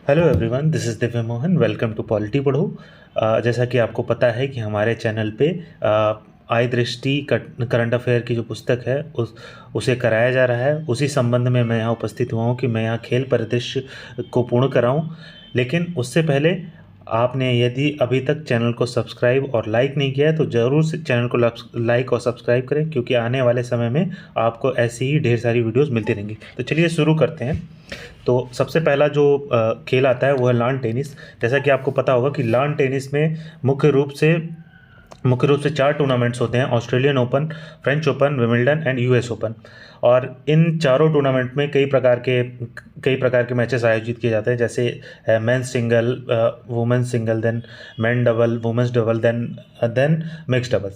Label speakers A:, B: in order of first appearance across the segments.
A: Hello everyone, this is Divya Mohan. Welcome to polity पढ़ो। जैसा कि आपको पता है कि हमारे चैनल पे आय दृष्टि करंट अफेयर की जो पुस्तक है उसे कराया जा रहा है। उसी संबंध में मैं यहाँ उपस्थित हुआ हूँ कि मैं यहाँ खेल परिदृश्य को पूर्ण कराऊँ। लेकिन उससे पहले आपने यदि अभी तक चैनल को सब्सक्राइब और लाइक नहीं किया है तो ज़रूर से चैनल को लाइक और सब्सक्राइब करें, क्योंकि आने वाले समय में आपको ऐसी ही ढेर सारी वीडियोस मिलती रहेंगी। तो चलिए शुरू करते हैं। तो सबसे पहला जो खेल आता है वो है लॉन टेनिस। जैसा कि आपको पता होगा कि लॉन टेनिस में मुख्य रूप से 4 टूर्नामेंट्स होते हैं: Australian open, French open, Wimbledon and US open. और इन चारों टूर्नामेंट में कई प्रकार के मैचेस आयोजित किए जाते हैं, जैसे men's single, women's single, then men double, women's double, then mix double.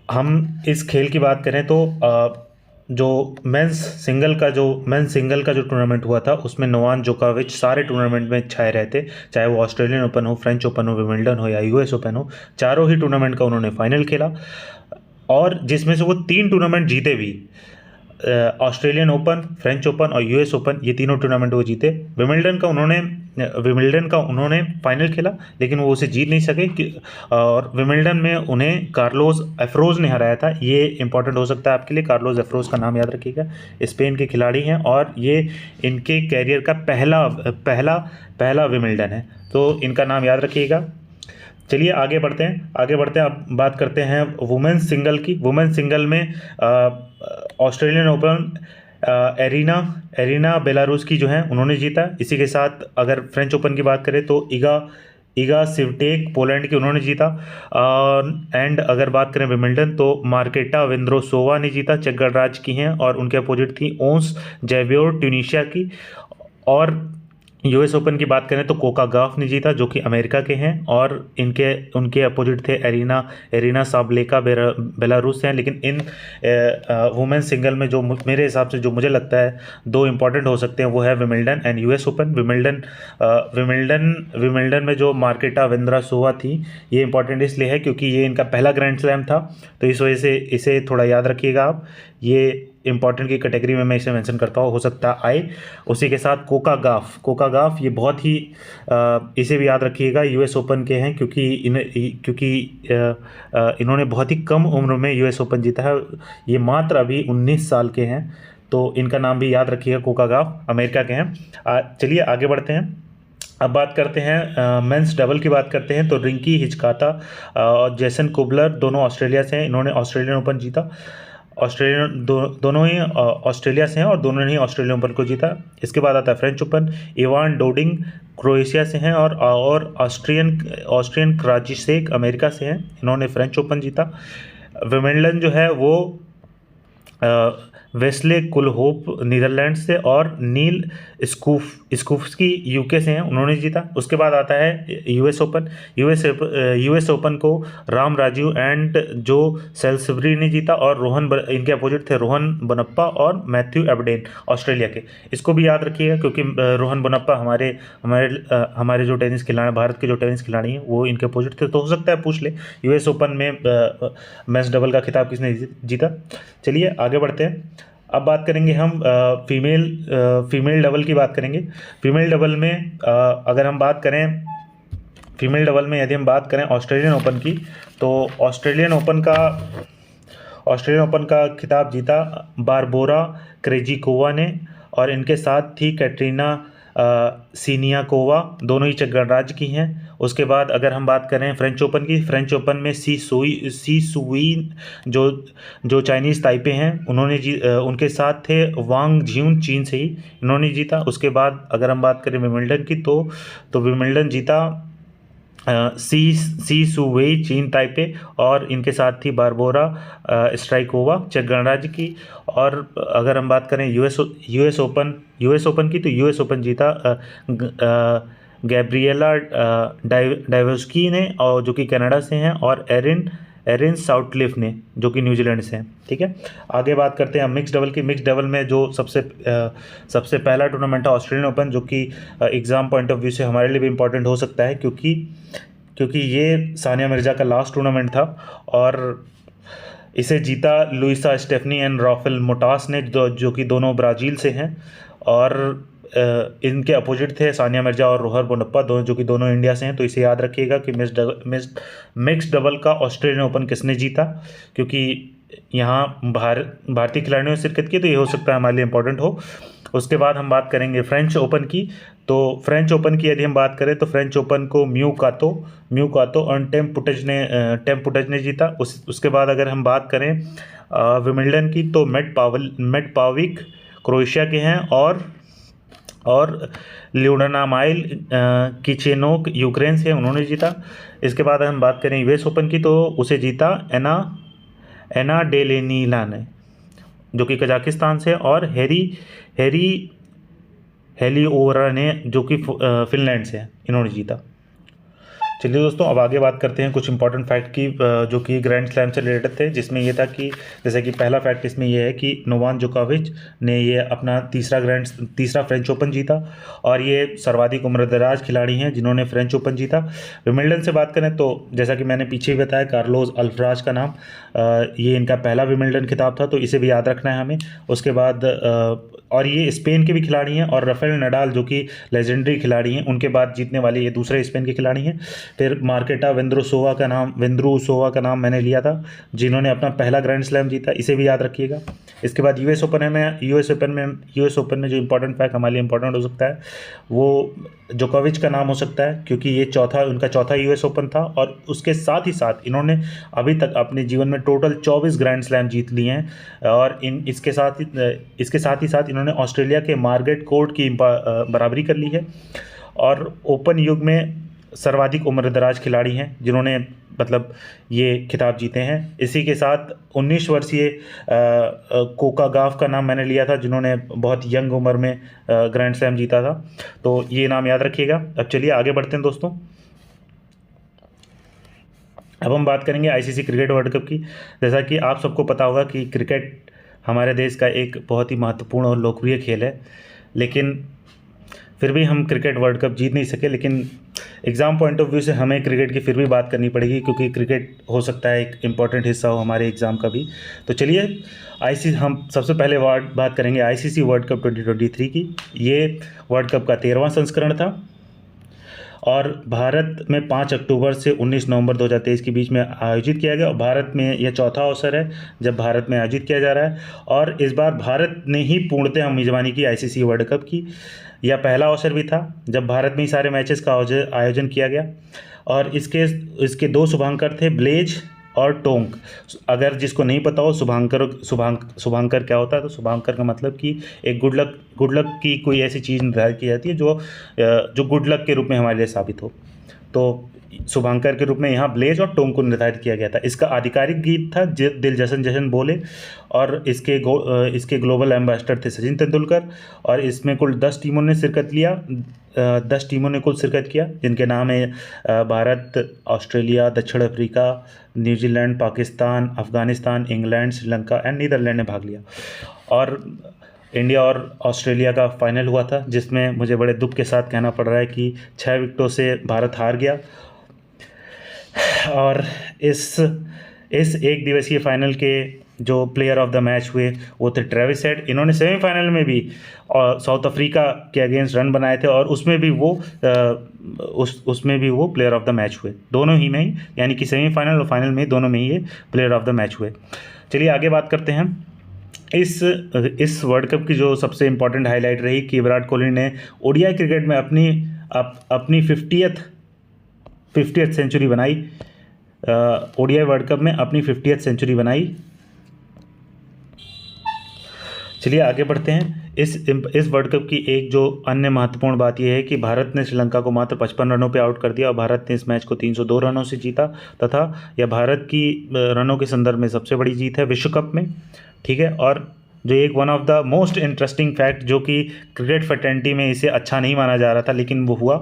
A: हम इस खेल की बात करें तो जो मेंस सिंगल का जो टूर्नामेंट हुआ था उसमें नोवाक जोकोविच सारे टूर्नामेंट में छाए रहते, चाहे वो ऑस्ट्रेलियन ओपन हो, फ्रेंच ओपन हो, विमिल्डन हो या यूएस ओपन हो। चारों ही टूर्नामेंट का उन्होंने फाइनल खेला और जिसमें से वो 3 टूर्नामेंट जीते भी। ऑस्ट्रेलियन ओपन, फ्रेंच ओपन और यूएस ओपन, ये तीनों टूर्नामेंट वो जीते। विमिल्डन का उन्होंने फाइनल खेला, लेकिन वो उसे जीत नहीं सके और विमिल्डन में उन्हें कार्लोस एफ्रोज ने हराया था। ये इंपॉर्टेंट हो सकता है आपके लिए। कार्लोस एफ्रोज का नाम याद रखिएगा। स्पेन के खिलाड़ी हैं और ये इनके कैरियर का पहला पहला पहला विमिल्डन है, तो इनका नाम याद रखिएगा। चलिए आगे बढ़ते हैं। अब बात करते हैं वुमेन्स सिंगल की। वुमेन्स सिंगल में Australian open arena arena Belarus की जो है उन्होंने जीता। इसी के साथ अगर फ्रेंच ओपन की बात करें तो ईगा ईगा स्विटेक पोलैंड की, उन्होंने जीता। एंड अगर बात करें विमिल्टन तो मार्केटा वेंद्रोसोवा ने जीता, चेक गणराज्य की हैं, और उनके अपोजिट थी ओंस जेवियोर ट्यूनीशिया की। और यूएस ओपन की बात करें तो कोका गाफ ने जीता, जो कि अमेरिका के हैं, और इनके उनके अपोजिट थे एरिना एरिना साबलेका बेलारूस से हैं। लेकिन इन वुमेन सिंगल में जो मेरे हिसाब से जो मुझे लगता है दो इंपॉर्टेंट हो सकते हैं वो है Wimbledon and US open. Wimbledon में जो मार्केटा वेंद्रोसोवा थी, ये इंपॉर्टेंट इसलिए है क्योंकि ये इनका पहला ग्रैंड स्लैम था, तो इस वजह से इसे थोड़ा याद रखिएगा आप। ये इंपॉर्टेंट की कैटेगरी में मैं इसे मेंशन करता हूँ, हो सकता है आए। उसी के साथ कोका गाफ ये बहुत ही इसे भी याद रखिएगा, यूएस ओपन के हैं, क्योंकि इन्होंने बहुत ही कम उम्र में यूएस ओपन जीता है। ये मात्र अभी 19 साल के हैं, तो इनका नाम भी याद रखिएगा। कोका गाफ अमेरिका के हैं। चलिए आगे बढ़ते हैं। अब बात करते हैं मेंस डबल की बात करते हैं तो रिंकी हिचकाता और जेसन कुबलर दोनों ऑस्ट्रेलिया से हैं। इन्होंने ऑस्ट्रेलियन ओपन जीता। दोनों ही ऑस्ट्रेलिया से हैं और दोनों ने ही ऑस्ट्रेलियन ओपन को जीता। इसके बाद आता है फ्रेंच ओपन। इवान डोडिंग क्रोएशिया से हैं और ऑस्ट्रियन क्राजिसेक अमेरिका से हैं। इन्होंने फ्रेंच ओपन जीता। विमिल्डन जो है वो वेस्ले कुलहोप नीदरलैंड से और नील स्कूफ्सकी यूके से हैं, उन्होंने जीता। उसके बाद आता है यूएस ओपन। यूएस ओपन को राम राजीव एंड जो सेल्सबरी ने जीता, और इनके अपोजिट थे रोहन बोनप्पा और मैथ्यू एबडेन ऑस्ट्रेलिया के। इसको भी याद रखिएगा क्योंकि रोहन बोनप्पा हमारे जो टेनिस खिलाड़ी, भारत के जो टेनिस खिलाड़ी हैं, वो इनके अपोजिट थे, तो हो सकता है पूछ ले यूएस ओपन में मेंस डबल का खिताब किसने जीता। चलिए आगे बढ़ते हैं। अब बात करेंगे हम फीमेल डबल की बात करेंगे। फीमेल डबल में अगर हम बात करें फीमेल डबल में यदि हम बात करें ऑस्ट्रेलियन ओपन की, तो ऑस्ट्रेलियन ओपन का खिताब जीता बारबोरा क्रेजिकोवा ने, और इनके साथ थी कैटरीना सीनियाकोवा, दोनों ही चेक गणराज्य की हैं। उसके बाद अगर हम बात करें फ्रेंच ओपन की, फ्रेंच ओपन में सी सुई जो चाइनीज़ ताइपे हैं, उनके साथ थे वांग ज्यून, चीन से ही, इन्होंने जीता। उसके बाद अगर हम बात करें विमिल्डन की तो विमिल्डन जीता सी सुवेई, चीन ताइपे, और इनके साथ थी बारबोरा स्ट्राइकोवा, चेक गणराज्य की। और अगर हम बात करें यूएस ओपन की, तो यूएस ओपन जीता गैब्रिएला डाइवोस्की ने, और जो कि कनाडा से हैं, और एरिन साउथक्लिफ ने, जो कि न्यूजीलैंड से हैं। ठीक है, आगे बात करते हैं मिक्स डबल की। मिक्स डबल में जो सबसे पहला टूर्नामेंट है ऑस्ट्रेलियन ओपन, जो कि एग्ज़ाम पॉइंट ऑफ व्यू से हमारे लिए भी इम्पोर्टेंट हो सकता है, क्योंकि ये सानिया मिर्ज़ा का लास्ट टूर्नामेंट था, और इसे जीता लुइसा स्टेफनी एंड राफेल मोटास ने, जो कि दोनों ब्राज़ील से हैं। और इनके अपोजिट थे सानिया मिर्जा और रोहर बोनप्पा, दोनों जो कि दोनों इंडिया से हैं। तो इसे याद रखिएगा कि मिक्स डबल का ऑस्ट्रेलियन ओपन किसने जीता, क्योंकि यहाँ भारतीय खिलाड़ियों ने शिरकत की, तो ये हो सकता है हमारे लिए इंपॉर्टेंट हो। उसके बाद हम बात करेंगे फ्रेंच ओपन की। तो फ्रेंच ओपन की यदि हम बात करें तो फ्रेंच ओपन को म्यू कातो और टेम पुटज ने जीता। उसके बाद अगर हम बात करें विमिल्डन की, तो मेट पाविक क्रोएशिया के हैं और ल्यूडनामाइल किचेनोक यूक्रेन से, उन्होंने जीता। इसके बाद हम बात करें यूएस ओपन की, तो उसे जीता एना डेलेनीला ने, जो कि कजाकिस्तान से, और हैरी हेलिओरा ने, जो कि फिनलैंड से है, इन्होंने जीता। चलिए दोस्तों, अब आगे बात करते हैं कुछ इंपॉर्टेंट फैक्ट की, जो कि ग्रैंड स्लैम से रिलेटेड थे, जिसमें ये था कि जैसे कि पहला फैक्ट इसमें ये है कि नोवाक जोकोविच ने ये अपना तीसरा फ्रेंच ओपन जीता, और ये सर्वाधिक उम्रदराज खिलाड़ी हैं जिन्होंने फ्रेंच ओपन जीता। विमिल्डन से बात करें तो जैसा कि मैंने पीछे ही बताया, कार्लोस अल्फराज का नाम, ये इनका पहला विमिल्डन खिताब था, तो इसे भी याद रखना है हमें। उसके बाद और ये स्पेन के भी खिलाड़ी हैं, और राफेल नडाल जो कि लेजेंडरी खिलाड़ी हैं, उनके बाद जीतने वाले ये दूसरे स्पेन के खिलाड़ी हैं। फिर मार्केटा वेंद्रुसोवा का नाम मैंने लिया था, जिन्होंने अपना पहला ग्रैंड स्लैम जीता, इसे भी याद रखिएगा। इसके बाद यूएस ओपन में जो इंपॉर्टेंट फैक्ट हमारे लिए इंपॉर्टेंट हो सकता है, वो जोकोविच का नाम हो सकता है, क्योंकि ये उनका चौथा यूएस ओपन था, और उसके साथ ही साथ इन्होंने अभी तक अपने जीवन में टोटल 24 ग्रैंड स्लैम जीत लिए हैं। और इसके साथ ही साथ इन्होंने ऑस्ट्रेलिया के मार्गरेट कोर्ट की बराबरी कर ली है, और ओपन युग में सर्वाधिक उम्रदराज खिलाड़ी हैं जिन्होंने मतलब ये खिताब जीते हैं। इसी के साथ 19 वर्षीय कोका गाफ का नाम मैंने लिया था, जिन्होंने बहुत यंग उम्र में ग्रैंड स्लैम जीता था, तो ये नाम याद रखिएगा। अब चलिए आगे बढ़ते हैं दोस्तों। अब हम बात करेंगे आईसीसी क्रिकेट वर्ल्ड कप की। जैसा कि आप सबको पता होगा कि क्रिकेट हमारे देश का एक बहुत ही महत्वपूर्ण और लोकप्रिय खेल है, लेकिन फिर भी हम क्रिकेट वर्ल्ड कप जीत नहीं सके। लेकिन एग्ज़ाम पॉइंट ऑफ व्यू से हमें क्रिकेट की फिर भी बात करनी पड़ेगी, क्योंकि क्रिकेट हो सकता है एक इम्पॉर्टेंट हिस्सा हो हमारे एग्ज़ाम का भी। तो चलिए हम सबसे पहले बात करेंगे आईसीसी वर्ल्ड कप 2023 की। ये वर्ल्ड कप का 13वां संस्करण था, और भारत में 5 अक्टूबर से 19 नवंबर 2023 के बीच में आयोजित किया गया। और भारत में यह चौथा अवसर है जब भारत में आयोजित किया जा रहा है, और इस बार भारत ने ही पूर्णतः मेज़बानी की आईसीसी वर्ल्ड कप की। यह पहला अवसर भी था जब भारत में ही सारे मैचेस का आयोजन किया गया, और इसके 2 शुभांकर थे, ब्लेज और टोंक। अगर जिसको नहीं पता हो शुभांकर क्या होता है, तो शुभांकर का मतलब कि एक गुड लक की कोई ऐसी चीज़ निर्धारित की जाती है जो गुड लक के रूप में हमारे लिए साबित हो। तो शुभांकर के रूप में यहाँ ब्लेज और टोंक को निर्धारित किया गया था। इसका आधिकारिक गीत था दिल जशन जशन बोले, और इसके ग्लोबल एम्बेसडर थे सचिन तेंदुलकर। और इसमें कुल 10 टीमों ने शिरकत लिया, 10 टीमों ने कुल शिरकत किया, जिनके नाम है भारत, ऑस्ट्रेलिया, दक्षिण Africa, New Zealand, Pakistan, Afghanistan, England, Sri Lanka and Netherland ने भाग लिया। और इंडिया और ऑस्ट्रेलिया का फाइनल हुआ था, जिसमें मुझे बड़े दुख के साथ कहना पड़ रहा है कि 6 विकेटों से भारत हार गया। और इस एक दिवसीय फाइनल के जो प्लेयर ऑफ द मैच हुए वो थे ट्रेविस हेड। इन्होंने सेमीफाइनल में भी साउथ अफ्रीका के अगेंस्ट रन बनाए थे, और उसमें भी वो प्लेयर ऑफ द मैच हुए, दोनों ही में ही, यानी कि सेमीफाइनल और फाइनल में दोनों में ही ये प्लेयर ऑफ द मैच हुए। चलिए आगे बात करते हैं। इस वर्ल्ड कप की जो सबसे इम्पॉर्टेंट हाईलाइट रही कि विराट कोहली ने ओडीआई क्रिकेट में अपनी 50th सेंचुरी बनाई। ओडीआई वर्ल्ड कप में अपनी 50th सेंचुरी बनाई। चलिए आगे बढ़ते हैं। इस वर्ल्ड कप की एक जो अन्य महत्वपूर्ण बात यह है कि भारत ने श्रीलंका को मात्र 55 रनों पे आउट कर दिया, और भारत ने इस मैच को 302 रनों से जीता, तथा यह भारत की रनों के संदर्भ में सबसे बड़ी जीत है विश्व कप में। ठीक है, और जो एक one of the most interesting fact जो कि क्रिकेट फैटर्निटी में इसे अच्छा नहीं माना जा रहा था, लेकिन वो हुआ,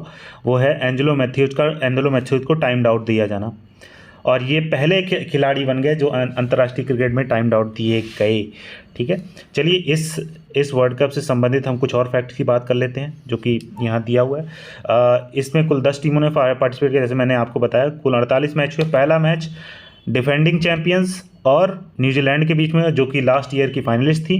A: वो है एंजेलो मैथ्यूज को टाइम्ड आउट दिया जाना। और ये पहले खिलाड़ी बन गए जो अंतर्राष्ट्रीय क्रिकेट में टाइम्ड आउट दिए गए। ठीक है, चलिए इस वर्ल्ड कप से संबंधित हम कुछ और फैक्ट्स की बात कर लेते हैं जो कि यहाँ दिया हुआ है। इसमें कुल 10 टीमों ने पार्टिसिपेट किया, जैसे मैंने आपको बताया। कुल 48 मैच हुए। पहला मैच डिफेंडिंग चैंपियंस और न्यूजीलैंड के बीच में, जो कि लास्ट ईयर की फाइनलिस्ट थी।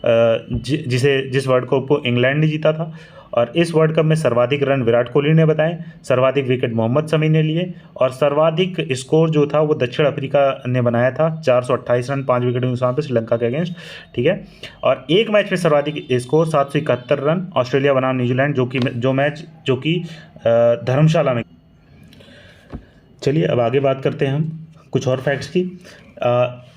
A: जिस वर्ल्ड कप को इंग्लैंड ने जीता था। और इस वर्ल्ड कप में सर्वाधिक रन विराट कोहली ने बताए, सर्वाधिक विकेट मोहम्मद शमी ने लिए, और सर्वाधिक स्कोर जो था वो दक्षिण अफ्रीका ने बनाया था 428 रन 5 विकेट के नुकसान पर श्रीलंका के अगेंस्ट। ठीक है, और एक मैच में सर्वाधिक स्कोर 771 रन ऑस्ट्रेलिया बनाम न्यूजीलैंड, जो कि धर्मशाला में। चलिए अब आगे बात करते हैं हम कुछ और फैक्ट्स की।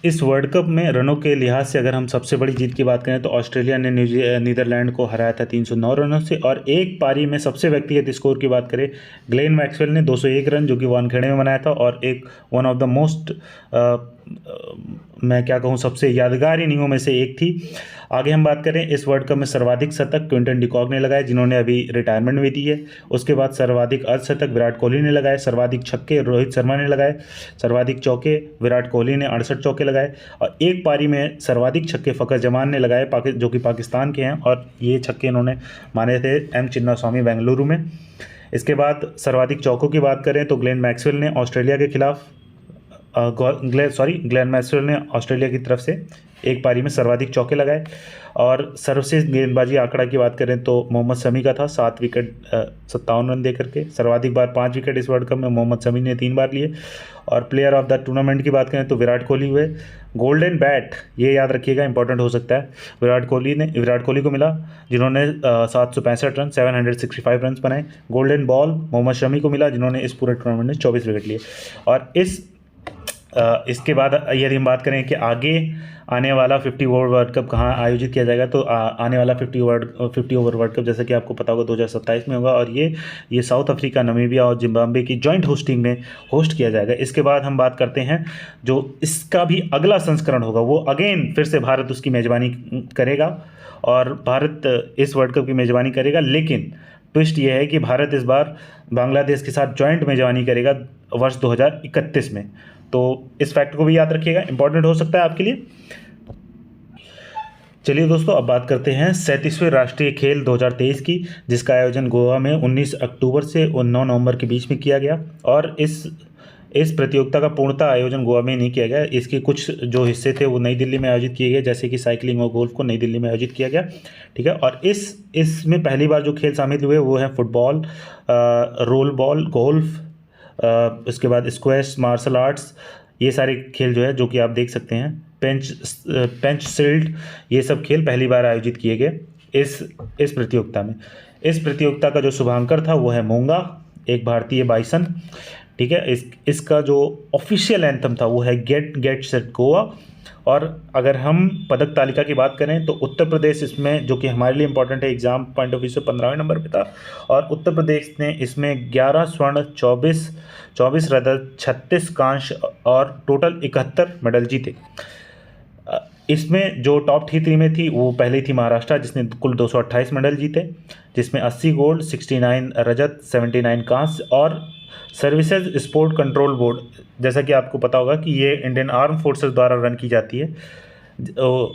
A: इस वर्ल्ड कप में रनों के लिहाज से अगर हम सबसे बड़ी जीत की बात करें तो ऑस्ट्रेलिया ने नीदरलैंड को हराया था 309 रनों से। और एक पारी में सबसे व्यक्तिगत स्कोर की बात करें, ग्लेन मैक्सवेल ने 201 रन जो कि वानखेड़े में बनाया था, और एक वन ऑफ द मोस्ट मैं क्या कहूँ सबसे यादगार इनिंगों में से एक थी। आगे हम बात करें, इस वर्ल्ड कप में सर्वाधिक शतक क्विंटन डिकॉक ने लगाए जिन्होंने अभी रिटायरमेंट भी दी है। उसके बाद सर्वाधिक अर्धशतक विराट कोहली ने लगाए, सर्वाधिक छक्के रोहित शर्मा ने लगाए, सर्वाधिक चौके विराट कोहली ने 68 चौके लगाए, और एक पारी में सर्वाधिक छक्के फ़खर जमान ने लगाए जो कि पाकिस्तान के हैं, और ये छक्के इन्होंने मारे थे एम चिन्नास्वामी बेंगलुरु में। इसके बाद सर्वाधिक चौकों की बात करें तो ग्लेन मैक्सवेल ने ऑस्ट्रेलिया के खिलाफ ग्लेन मैक्सवेल ने ऑस्ट्रेलिया की तरफ से एक पारी में सर्वाधिक चौके लगाए। और सर्वश्रेष्ठ गेंदबाजी आंकड़ा की बात करें तो मोहम्मद शमी का था 7 विकेट 57 रन दे करके। सर्वाधिक बार 5 विकेट इस वर्ल्ड कप में मोहम्मद शमी ने 3 बार लिए। और प्लेयर ऑफ द टूर्नामेंट की बात करें तो विराट कोहली हुए। गोल्डन बैट ये याद रखिएगा, इंपॉर्टेंट हो सकता है, विराट कोहली को मिला जिन्होंने 765 रन 765 रन बनाए। गोल्डन बॉल मोहम्मद शमी को मिला जिन्होंने इस पूरे टूर्नामेंट में 24 विकेट लिए। और इसके बाद यदि हम बात करें कि आगे आने वाला 50 ओवर वर्ल्ड कप कहाँ आयोजित किया जाएगा, तो आने वाला 50 ओवर वर्ल्ड कप जैसा कि आपको पता होगा 2027 में होगा, और ये साउथ अफ्रीका, नमीबिया और जिम्बाब्वे की जॉइंट होस्टिंग में होस्ट किया जाएगा। इसके बाद हम बात करते हैं जो इसका भी अगला संस्करण होगा, वो अगेन फिर से भारत उसकी मेज़बानी करेगा, और भारत इस वर्ल्ड कप की मेज़बानी करेगा। लेकिन ट्विस्ट ये है कि भारत इस बार बांग्लादेश के साथ जॉइंट मेज़बानी करेगा वर्ष 2031 में। तो इस फैक्ट को भी याद रखिएगा, इंपॉर्टेंट हो सकता है आपके लिए। चलिए दोस्तों, अब बात करते हैं 37वें राष्ट्रीय खेल 2023 की, जिसका आयोजन गोवा में 19 अक्टूबर से 9 नवंबर के बीच में किया गया। और इस प्रतियोगिता का पूर्णतः आयोजन गोवा में नहीं किया गया, इसके कुछ जो हिस्से थे वो नई दिल्ली में आयोजित किए गए, जैसे कि साइकिलिंग और गोल्फ को नई दिल्ली में आयोजित किया गया। ठीक है, और इसमें पहली बार जो खेल शामिल हुए वो हैं फुटबॉल, रोल बॉल, गोल्फ, उसके बाद स्क्वैश, मार्शल आर्ट्स, ये सारे खेल जो है जो कि आप देख सकते हैं, पेंच सिल्ड, ये सब खेल पहली बार आयोजित किए गए इस प्रतियोगिता में। इस प्रतियोगिता का जो शुभांकर था वो है मूंगा, एक भारतीय बाइसन। ठीक है, इसका जो ऑफिशियल एंथम था वो है गेट सेट गोवा। और अगर हम पदक तालिका की बात करें तो उत्तर प्रदेश इसमें, जो कि हमारे लिए इंपॉर्टेंट है एग्जाम पॉइंट ऑफ व्यू से, 15वें नंबर पे था। और उत्तर प्रदेश ने इसमें 11 स्वर्ण, 24 रजत, 36 कांस्य और टोटल 71 मेडल जीते। इसमें जो टॉप 3 में थी वो पहले थी महाराष्ट्र, जिसने कुल 228 मेडल जीते, जिसमें 80 गोल्ड, 69 रजत, 79 कांस्य। और सर्विसेज स्पोर्ट कंट्रोल बोर्ड, जैसा कि आपको पता होगा कि ये इंडियन आर्म फोर्सेस द्वारा रन की जाती है,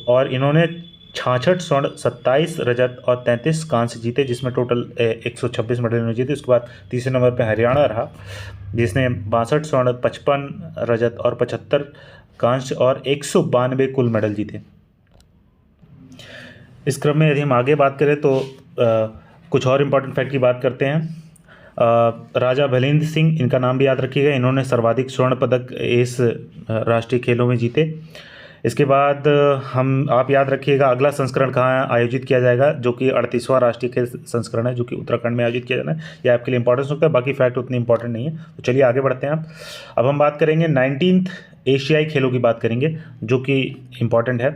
A: और इन्होंने 66 स्वर्ण, 27 रजत और 33 कांस्य जीते, जिसमें टोटल 126 मेडल इन्होंने जीते। उसके बाद तीसरे नंबर पर हरियाणा रहा, जिसने 62 स्वर्ण, 55 रजत और 75 कांस्य और 192 कुल मेडल जीते। इस क्रम में यदि हम आगे बात करें तो कुछ और इम्पोर्टेंट फैक्ट की बात करते हैं। राजा भलेंद्र सिंह, इनका नाम भी याद रखिएगा, इन्होंने सर्वाधिक स्वर्ण पदक इस राष्ट्रीय खेलों में जीते। इसके बाद आप याद रखिएगा अगला संस्करण कहाँ आयोजित किया जाएगा, जो कि 38वां राष्ट्रीय खेल संस्करण है, जो कि उत्तराखंड में आयोजित किया जाना है। यह आपके लिए इंपॉर्टेंस होता है, बाकी फैक्ट उतनी इंपॉर्टेंट नहीं है। तो चलिए आगे बढ़ते हैं। अब हम बात करेंगे 19th एशियाई खेलों की बात करेंगे, जो कि इम्पॉर्टेंट है।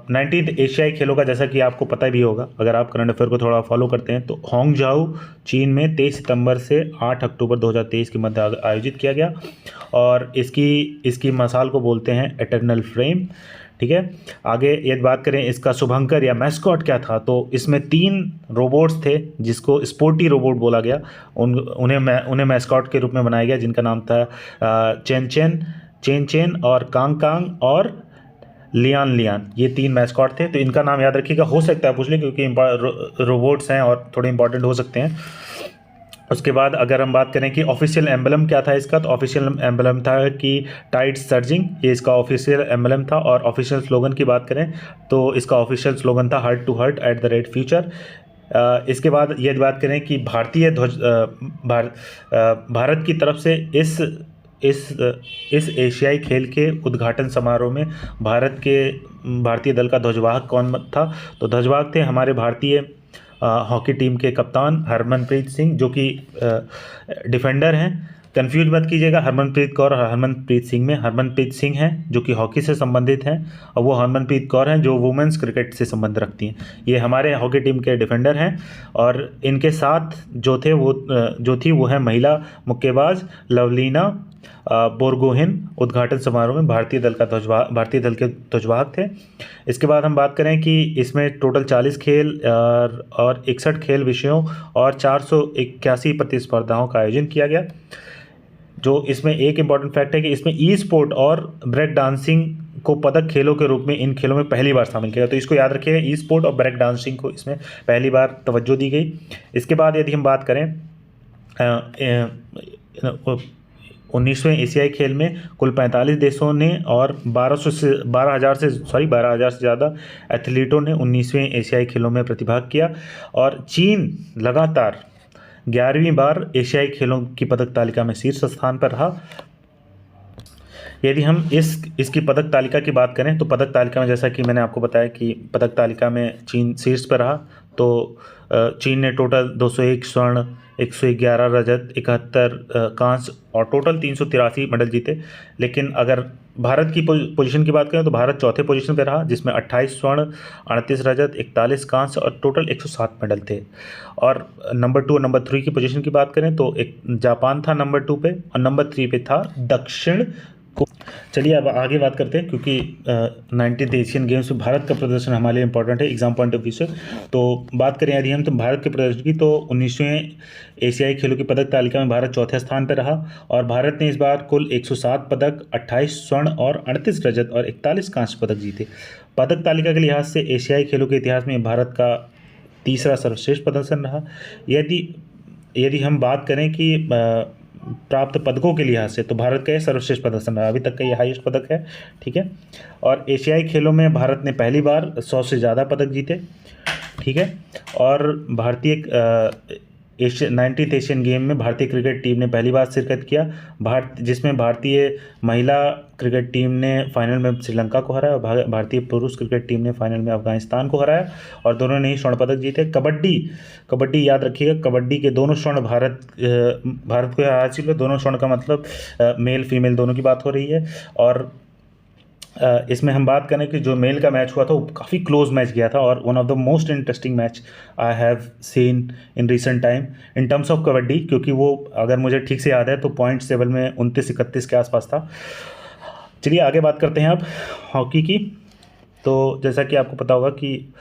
A: 19th एशियाई खेलों का, जैसा कि आपको पता भी होगा अगर आप करंट अफेयर को थोड़ा फॉलो करते हैं, तो होंगजाऊ चीन में 23 सितंबर से 8 अक्टूबर 2023 के मध्य आयोजित किया गया। और इसकी मिसाल को बोलते हैं एटर्नल फ्लेम। ठीक है, आगे यदि बात करें इसका शुभंकर या मैस्कॉट क्या था, तो इसमें 3 रोबोट्स थे जिसको स्पोर्टी रोबोट बोला गया। उन्हें मैस्कॉट के रूप में बनाया गया, जिनका नाम था चेन और कांग और लियान। ये 3 मैस्कॉट थे। तो इनका नाम याद रखिएगा, हो सकता है पूछ लें क्योंकि रोबोट्स हैं और थोड़े इंपॉर्टेंट हो सकते हैं। उसके बाद अगर हम बात करें कि ऑफिशियल एम्बलम क्या था इसका, तो ऑफिशियल एम्बलम था कि टाइड सर्जिंग, ये इसका ऑफिशियल एम्बलम था। और ऑफिशियल स्लोगन की बात करें तो इसका ऑफिशियल स्लोगन था heart to heart at the rate future. इसके बाद ये बात करें कि भारतीय ध्वज भारत की तरफ से इस इस एशियाई खेल के उद्घाटन समारोह में भारतीय दल का ध्वजवाहक कौन था, तो ध्वजवाहक थे हमारे भारतीय हॉकी टीम के कप्तान हरमनप्रीत सिंह, जो कि डिफेंडर हैं। कंफ्यूज मत कीजिएगा हरमनप्रीत कौर और हरमनप्रीत सिंह में। हरमनप्रीत सिंह हैं जो कि हॉकी से संबंधित हैं, और वो हरमनप्रीत कौर हैं जो वुमेंस क्रिकेट से संबंध रखती हैं। ये हमारे हॉकी टीम के डिफेंडर हैं। और इनके साथ जो थी वो है महिला मुक्केबाज लवलीना बोरगोहेन। उद्घाटन समारोह में भारतीय दल के ध्वजवाहक थे। इसके बाद हम बात करें कि इसमें टोटल 40 खेल और 61 खेल विषयों और 481 प्रतिस्पर्धाओं का आयोजन किया गया। जो इसमें एक इम्पॉर्टेंट फैक्ट है कि इसमें ई स्पोर्ट और ब्रेक डांसिंग को पदक खेलों के रूप में इन खेलों में पहली बार शामिल किया गया। तो इसको याद रखिएगा, ई स्पोर्ट और ब्रेक डांसिंग को इसमें पहली बार तवज्जो दी गई। इसके बाद यदि हम बात करें 19वें एशियाई खेल में कुल 45 देशों ने और 12,000 से ज़्यादा एथलीटों ने 19वें एशियाई खेलों में प्रतिभाग किया। और चीन लगातार 11वीं बार एशियाई खेलों की पदक तालिका में शीर्ष स्थान पर रहा। यदि हम इसकी पदक तालिका की बात करें तो पदक तालिका में, जैसा कि मैंने आपको बताया कि पदक तालिका में चीन शीर्ष पर रहा, तो चीन ने टोटल 201 स्वर्ण, 111 रजत, 71 कांस्य और टोटल 383 मेडल जीते। लेकिन अगर भारत की पोजीशन की बात करें तो भारत चौथे पोजीशन पर रहा, जिसमें 28 स्वर्ण, 38 रजत, 41 कांस्य और टोटल 107 मेडल थे। और नंबर 2 और नंबर 3 की पोजीशन की बात करें तो एक जापान था नंबर 2 पे, और नंबर 3 पे था दक्षिण। चलिए अब आगे बात करते हैं, क्योंकि 19th एशियन गेम्स में भारत का प्रदर्शन हमारे लिए इंपॉर्टेंट है एग्जाम पॉइंट ऑफ व्यू से। तो बात करें यदि हम तो भारत के प्रदर्शन की, तो 19वें एशियाई खेलों की पदक तालिका में भारत चौथे स्थान पर रहा। और भारत ने इस बार कुल 107 पदक, 28 स्वर्ण और 38 रजत और 41 कांस्य पदक जीते। पदक तालिका के लिहाज से एशियाई खेलों के इतिहास में भारत का तीसरा सर्वश्रेष्ठ प्रदर्शन रहा। यदि हम बात करें कि प्राप्त पदकों के लिहाज से, तो भारत का यह सर्वश्रेष्ठ प्रदर्शन रहा, अभी तक का ये हाईएस्ट पदक है। ठीक है। और एशियाई खेलों में भारत ने पहली बार 100 से ज़्यादा पदक जीते। ठीक है। और 19th एशियन गेम में भारतीय क्रिकेट टीम ने पहली बार शिरकत किया, जिसमें भारतीय महिला क्रिकेट टीम ने फाइनल में श्रीलंका को हराया और भारतीय पुरुष क्रिकेट टीम ने फाइनल में अफगानिस्तान को हराया, और दोनों ने ही स्वर्ण पदक जीते। कबड्डी याद रखिएगा, कबड्डी के दोनों स्वर्ण भारत को हासिल हुए। दोनों स्वर्ण का मतलब मेल फीमेल दोनों की बात हो रही है। और इसमें हम बात करें कि जो मेल का मैच हुआ था वो काफ़ी क्लोज मैच गया था, और one of the most interesting match I have seen in recent time in terms of kabaddi, क्योंकि वो अगर मुझे ठीक से याद है तो पॉइंट टेबल में 29-31 के आसपास था। चलिए आगे बात करते हैं अब हॉकी की। तो जैसा कि आपको पता होगा कि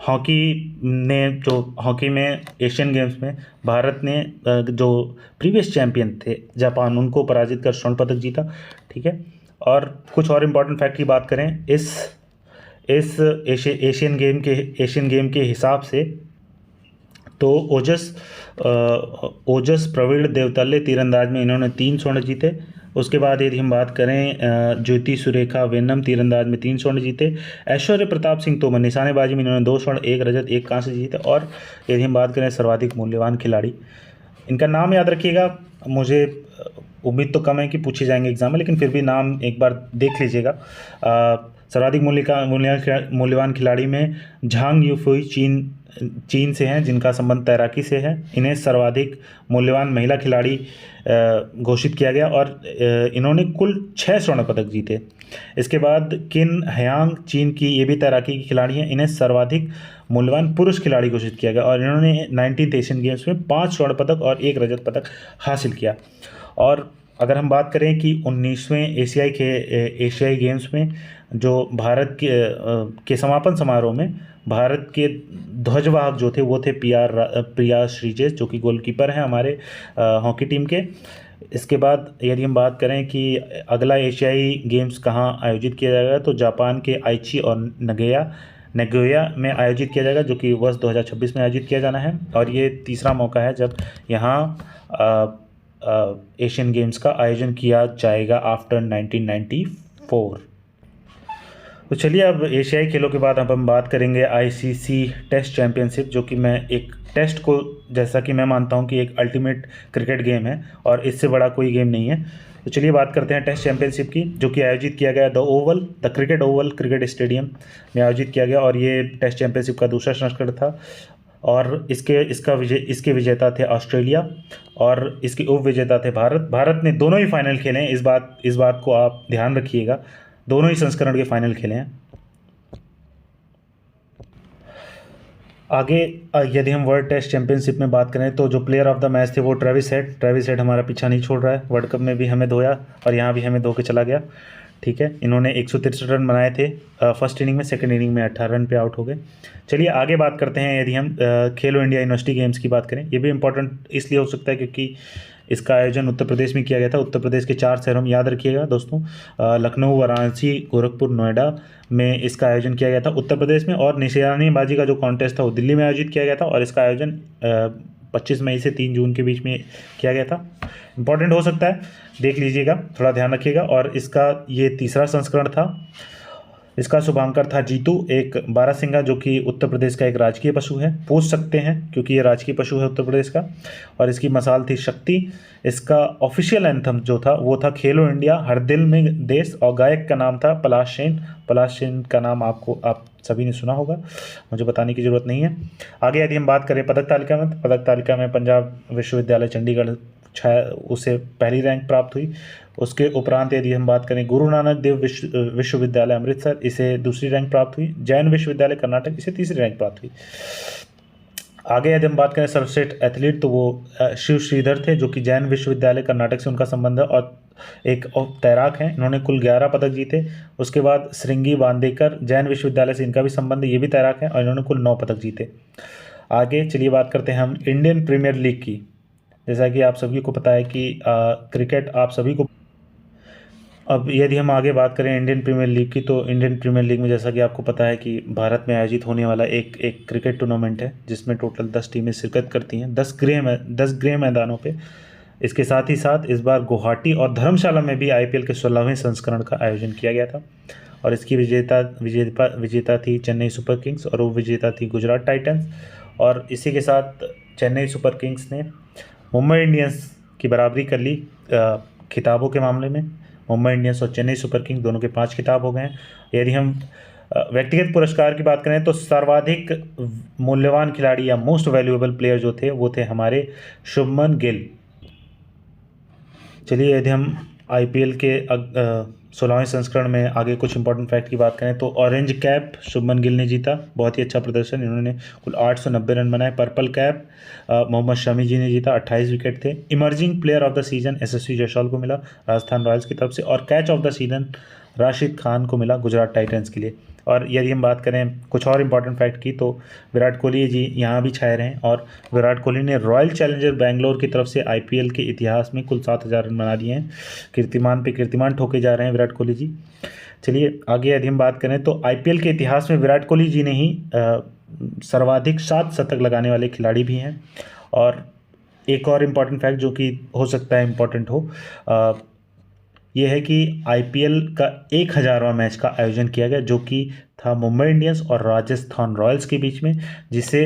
A: हॉकी में एशियन गेम्स में भारत ने जो प्रीवियस चैंपियन थे जापान, उनको पराजित कर स्वर्ण पदक जीता। ठीक है। और कुछ और इम्पॉर्टेंट फैक्ट की बात करें इस एशियन गेम के हिसाब से, तो ओजस प्रवीण देवतल्ले तीरंदाज में इन्होंने 3 स्वर्ण जीते। उसके बाद यदि हम बात करें ज्योति सुरेखा वेन्नम तीरंदाज में 3 स्वर्ण जीते। ऐश्वर्य प्रताप सिंह तोमर निशानेबाजी में इन्होंने 2 स्वर्ण, 1 रजत, 1 कांस्य जीते। और यदि हम बात करें सर्वाधिक मूल्यवान खिलाड़ी, इनका नाम याद रखिएगा, मुझे उम्मीद तो कम है कि पूछे जाएंगे एग्जाम में, लेकिन फिर भी नाम एक बार देख लीजिएगा। सर्वाधिक मूल्यवान खिलाड़ी में झांग यूफुई चीन से हैं, जिनका संबंध तैराकी से है। इन्हें सर्वाधिक मूल्यवान महिला खिलाड़ी घोषित किया गया, और इन्होंने कुल 6 स्वर्ण पदक जीते। इसके बाद किन हयांग चीन की, ये भी तैराकी की खिलाड़ी हैं, इन्हें सर्वाधिक मूल्यवान पुरुष खिलाड़ी घोषित किया गया, और इन्होंने 19th एशियन गेम्स में 5 स्वर्ण पदक और 1 रजत पदक हासिल किया। और अगर हम बात करें कि 19वें एशियाई गेम्स में जो भारत के समापन समारोह में भारत के ध्वजवाहक जो थे वो थे प्रिया श्रीजेश, जो कि गोलकीपर हैं हमारे हॉकी टीम के। इसके बाद यदि हम बात करें कि अगला एशियाई गेम्स कहाँ आयोजित किया जाएगा, तो जापान के आइची और नगोया में आयोजित किया जाएगा, जो कि वर्ष 2026 में आयोजित किया जाना है। और ये तीसरा मौका है जब यहाँ एशियन गेम्स का आयोजन किया जाएगा आफ्टर 1994। तो चलिए अब एशियाई खेलों के बाद अब हम बात करेंगे आईसीसी टेस्ट चैंपियनशिप, जो कि मैं एक टेस्ट को, जैसा कि मैं मानता हूं कि एक अल्टीमेट क्रिकेट गेम है और इससे बड़ा कोई गेम नहीं है। तो चलिए बात करते हैं टेस्ट चैंपियनशिप की, जो कि आयोजित किया गया the cricket Oval cricket stadium में आयोजित किया गया। और ये टेस्ट चैंपियनशिप का दूसरा संस्करण था और इसके विजेता थे ऑस्ट्रेलिया और इसके उप विजेता थे भारत। भारत ने दोनों ही फाइनल खेले हैं, इस बात को आप ध्यान रखिएगा, दोनों ही संस्करण के फाइनल खेले हैं। आगे यदि हम वर्ल्ड टेस्ट चैंपियनशिप में बात करें तो जो प्लेयर ऑफ द मैच थे वो ट्रेविस हेड हमारा पीछा नहीं छोड़ रहा है, वर्ल्ड कप में भी हमें धोया और यहाँ भी हमें धो के चला गया। ठीक है, इन्होंने 163 रन बनाए थे फर्स्ट इनिंग में, सेकंड इनिंग में 18 रन पे आउट हो गए। चलिए आगे बात करते हैं, यदि हम खेलो इंडिया यूनिवर्सिटी गेम्स की बात करें, ये भी इंपॉर्टेंट इसलिए हो सकता है क्योंकि इसका आयोजन उत्तर प्रदेश में किया गया था। उत्तर प्रदेश के 4 शहरों में, याद रखिएगा दोस्तों, लखनऊ, वाराणसी, गोरखपुर, नोएडा में इसका आयोजन किया गया था उत्तर प्रदेश में। और निशानेबाजी का जो कॉन्टेस्ट था वो दिल्ली में आयोजित किया गया था और इसका आयोजन 25 मई से 3 जून के बीच में किया गया था। इंपॉर्टेंट हो सकता है, देख लीजिएगा, थोड़ा ध्यान रखिएगा। और इसका ये तीसरा संस्करण था। इसका शुभांकर था जीतू, एक बारहसिंगा, जो कि उत्तर प्रदेश का एक राजकीय पशु है, पूछ सकते हैं क्योंकि ये राजकीय पशु है उत्तर प्रदेश का। और इसकी मसाल थी शक्ति। इसका ऑफिशियल एंथम जो था वो था खेलो इंडिया हर दिल में देश, और गायक का नाम था पलाश सेन। पलाश सेन का नाम आप सभी ने सुना होगा, मुझे बताने की ज़रूरत नहीं है। आगे यदि हम बात करें पदक तालिका में, तो पदक तालिका में पंजाब विश्वविद्यालय चंडीगढ़ उसे पहली रैंक प्राप्त हुई। उसके उपरांत यदि हम बात करें गुरु नानक देव विश्वविद्यालय अमृतसर, इसे दूसरी रैंक प्राप्त हुई। जैन विश्वविद्यालय कर्नाटक, इसे तीसरी रैंक प्राप्त हुई। आगे यदि हम बात करें सर्वश्रेष्ठ एथलीट, तो वो शिव श्रीधर थे, जो कि जैन विश्वविद्यालय कर्नाटक से उनका संबंध है और एक तैराक हैं। इन्होंने कुल 11 पदक जीते। उसके बाद श्रृंगी बांदेकर, जैन विश्वविद्यालय से इनका भी संबंध है, ये भी तैराक हैं और इन्होंने कुल 9 पदक जीते। आगे चलिए बात करते हैं हम इंडियन प्रीमियर लीग की। जैसा कि आप सभी को पता है कि क्रिकेट आप सभी को, अब यदि हम आगे बात करें इंडियन प्रीमियर लीग की, तो इंडियन प्रीमियर लीग में जैसा कि आपको पता है कि भारत में आयोजित होने वाला एक क्रिकेट टूर्नामेंट है जिसमें टोटल 10 टीमें शिरकत करती हैं 10 ग्रे मैदानों पे। इसके साथ ही साथ इस बार गुवाहाटी और धर्मशाला में भी आईपीएल के 16वें संस्करण का आयोजन किया गया था और इसकी विजेता थी चेन्नई सुपर किंग्स और उप विजेता थी गुजरात टाइटंस। और इसी के साथ चेन्नई सुपर किंग्स ने मुंबई इंडियंस की बराबरी कर ली खिताबों के मामले में। मुंबई इंडियंस और चेन्नई सुपर किंग्स दोनों के 5 खिताब हो गए हैं। यदि हम व्यक्तिगत पुरस्कार की बात करें तो सर्वाधिक मूल्यवान खिलाड़ी या मोस्ट वैल्यूएबल प्लेयर जो थे वो थे हमारे शुभमन गिल। चलिए यदि हम आईपीएल के 16वें संस्करण में आगे कुछ इंपॉर्टेंट फैक्ट की बात करें तो ऑरेंज कैप शुभमन गिल ने जीता, बहुत ही अच्छा प्रदर्शन, इन्होंने कुल 890 रन बनाए। पर्पल कैप मोहम्मद शमी जी ने जीता, 28 विकेट थे। Emerging player of the season Yashasvi Jaiswal को मिला राजस्थान रॉयल्स की तरफ से, और catch of the season Rashid Khan को मिला गुजरात टाइटंस के लिए। और यदि हम बात करें कुछ और इंपॉर्टेंट फैक्ट की तो विराट कोहली जी यहाँ भी छाए रहे और विराट कोहली ने रॉयल चैलेंजर बैंगलोर की तरफ से आईपीएल के इतिहास में कुल 7000 रन बना दिए हैं। कीर्तिमान पे कीर्तिमान ठोके जा रहे हैं विराट कोहली जी। चलिए आगे यदि हम बात करें तो आईपीएल के इतिहास में विराट कोहली जी ने ही सर्वाधिक 7 शतक लगाने वाले खिलाड़ी भी हैं। और एक और इम्पॉर्टेंट फैक्ट जो कि हो सकता है इम्पॉर्टेंट हो, ये है कि आईपीएल का 1000वां मैच का आयोजन किया गया जो कि था मुंबई इंडियंस और राजस्थान रॉयल्स के बीच में, जिसे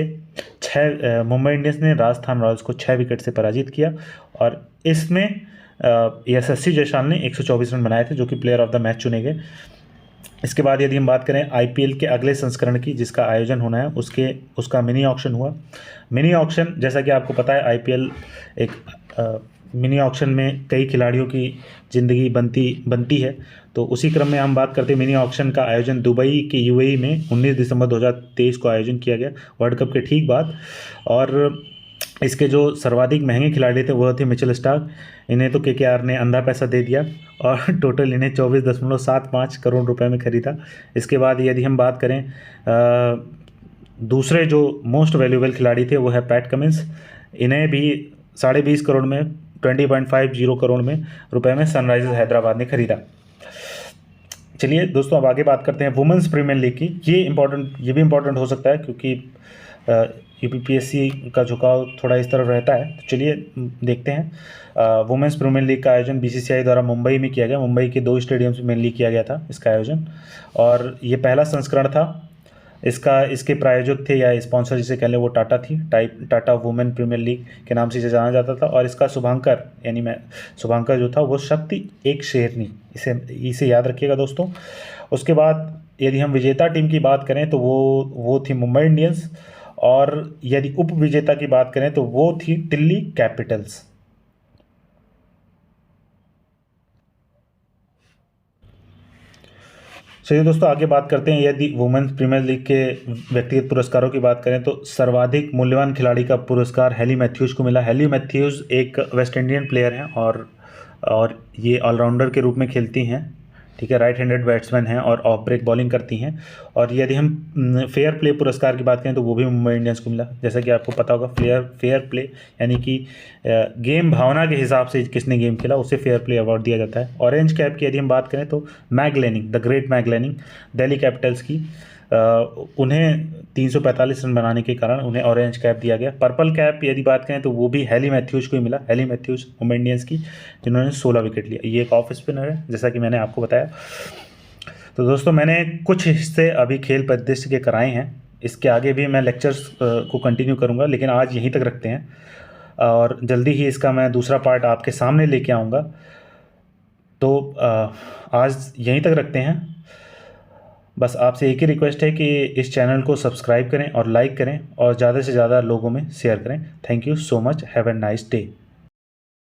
A: मुंबई इंडियंस ने राजस्थान रॉयल्स को 6 विकेट से पराजित किया। और इसमें यशस्वी जायसवाल ने 124 रन बनाए थे जो कि प्लेयर ऑफ द मैच चुने गए। इसके बाद यदि हम बात करें आईपीएल के अगले संस्करण की जिसका आयोजन होना है उसका मिनी ऑक्शन हुआ। मिनी ऑक्शन, जैसा कि आपको पता है आईपीएल एक मिनी ऑक्शन में कई खिलाड़ियों की ज़िंदगी बनती है, तो उसी क्रम में हम बात करते हैं मिनी ऑक्शन का आयोजन दुबई के यूएई में 19 दिसंबर 2023 को आयोजन किया गया, वर्ल्ड कप के ठीक बाद। और इसके जो सर्वाधिक महंगे खिलाड़ी थे वह थे मिचेल स्टार्क। इन्हें तो केकेआर ने अंधा पैसा दे दिया और टोटल इन्हें 24.75 करोड़ रुपए में खरीदा। इसके बाद यदि हम बात करें दूसरे जो मोस्ट वैल्यूएबल खिलाड़ी थे वो है पैट कमिंस। इन्हें भी 20.5 करोड़ में 20.50 करोड़ में रुपए में सनराइजर्स हैदराबाद ने खरीदा। चलिए दोस्तों, अब आगे बात करते हैं वुमेंस प्रीमियर लीग की। ये भी इम्पोर्टेंट हो सकता है क्योंकि यूपीपीएससी का झुकाव थोड़ा इस तरफ रहता है। तो चलिए देखते हैं। वुमेंस प्रीमियर लीग का आयोजन बीसीसीआई द्वारा मुंबई में किया गया। मुंबई के 2 स्टेडियम्स में मेनली किया गया था इसका आयोजन, और ये पहला संस्करण था इसके प्रायोजक थे या स्पॉन्सर जिसे कह लें वो टाटा थी। टाटा वुमेन प्रीमियर लीग के नाम से इसे जाना जाता था। और इसका शुभांकर शुभांकर जो था वो शक्ति एक शेरनी, इसे याद रखिएगा दोस्तों। उसके बाद यदि हम विजेता टीम की बात करें तो वो थी मुंबई इंडियंस, और यदि उप विजेता की बात करें तो वो थी दिल्ली कैपिटल्स। चलिए दोस्तों, आगे बात करते हैं। यदि वुमेन्स प्रीमियर लीग के व्यक्तिगत पुरस्कारों की बात करें तो सर्वाधिक मूल्यवान खिलाड़ी का पुरस्कार हेली मैथ्यूज को मिला। हेली मैथ्यूज एक वेस्ट इंडियन प्लेयर हैं और ये ऑलराउंडर के रूप में खेलती हैं, ठीक है। राइट हैंडेड बैट्समैन हैं और ऑफ ब्रेक बॉलिंग करती हैं। और यदि हम फेयर प्ले पुरस्कार की बात करें तो वो भी मुंबई इंडियंस को मिला। जैसा कि आपको पता होगा, फेयर प्ले यानी कि गेम भावना के हिसाब से किसने गेम खेला उसे फेयर प्ले अवार्ड दिया जाता है। ऑरेंज कैप की यदि हम बात करें तो मैगलेनिंग, द ग्रेट मैगलेनिंग, दिल्ली कैपिटल्स की, उन्हें 345 रन बनाने के कारण उन्हें ऑरेंज कैप दिया गया। पर्पल कैप यदि बात करें तो वो भी हेली मैथ्यूज को ही मिला। हेली मैथ्यूज मुंबई इंडियंस की, जिन्होंने 16 विकेट लिया। ये एक ऑफ स्पिनर है जैसा कि मैंने आपको बताया। तो दोस्तों, मैंने कुछ हिस्से अभी खेल परिदृश्य के कराए हैं। इसके आगे भी मैं लेक्चर्स को कंटिन्यू करूँगा, लेकिन आज यहीं तक रखते हैं और जल्दी ही इसका मैं दूसरा पार्ट आपके सामने लेके आऊँगा। तो आज यहीं तक रखते हैं। बस आपसे एक ही रिक्वेस्ट है कि इस चैनल को सब्सक्राइब करें और लाइक करें और ज़्यादा से ज़्यादा लोगों में शेयर करें। Thank you so much. Have a nice day.